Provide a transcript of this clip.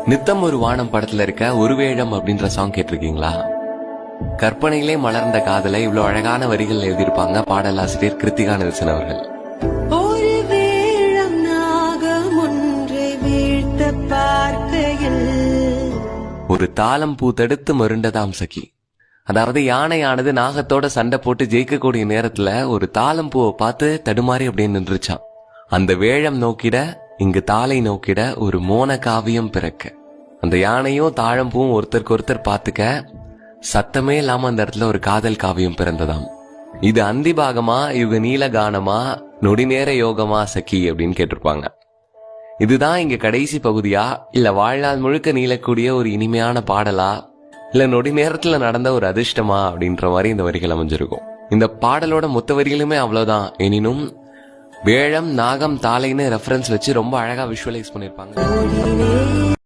நித்தம் ஒரு வானம் படத்துல இருக்க ஒரு வேழம் அப்படின்ற சாங் கேட்டிருக்கீங்களா? கற்பனையிலே மலர்ந்த காதலை இவ்வளவு அழகான வரிகள் எழுதியிருப்பாங்க பாடலாசிரியர் கிருத்திகா நெல்சன் அவர்கள். ஒரு வேழம் நாகம் ஒன்றை வீழ்த்த பார்க்கையில் ஒரு தாளம் பூத்தெடுத்து மருண்டதாம் சகி. அதாவது யானையானது நாகத்தோட சண்டை போட்டு ஜெயிக்கக்கூடிய நேரத்துல ஒரு தாளம் பூவை பார்த்து தடுமாறி அப்படியே நின்றுச்சான். அந்த வேழம் நோக்கிட இங்கு தாளை நோக்கிட ஒரு மோன காவியம் பிறக்க. அந்த யானையும் தாழம்பூவும் ஒருத்தருக்கு ஒருத்தர் பார்த்துக்க சத்தமே இல்லாம அந்த இடத்துல ஒரு காதல் காவியம் பிறந்ததாம். இது அந்தி பாகமா இவங்க நீல கானமா நொடிநேர யோகமா சகி அப்படின்னு கேட்டிருப்பாங்க. இதுதான் இங்க கடைசி பகுதியா, இல்ல வாழ்நாள் முழுக்க நீளக்கூடிய ஒரு இனிமையான பாடலா, இல்ல நொடி நேரத்துல நடந்த ஒரு அதிர்ஷ்டமா அப்படின்ற மாதிரி இந்த வரிகள் அமைஞ்சிருக்கும். இந்த பாடலோட மொத்த வரிகளுமே அவ்வளவுதான். எனினும் வேழம் நாகம் தாளைன்னு ரெஃபரன்ஸ் வச்சு ரொம்ப அழகா விஷுவலைஸ் பண்ணிருப்பாங்க.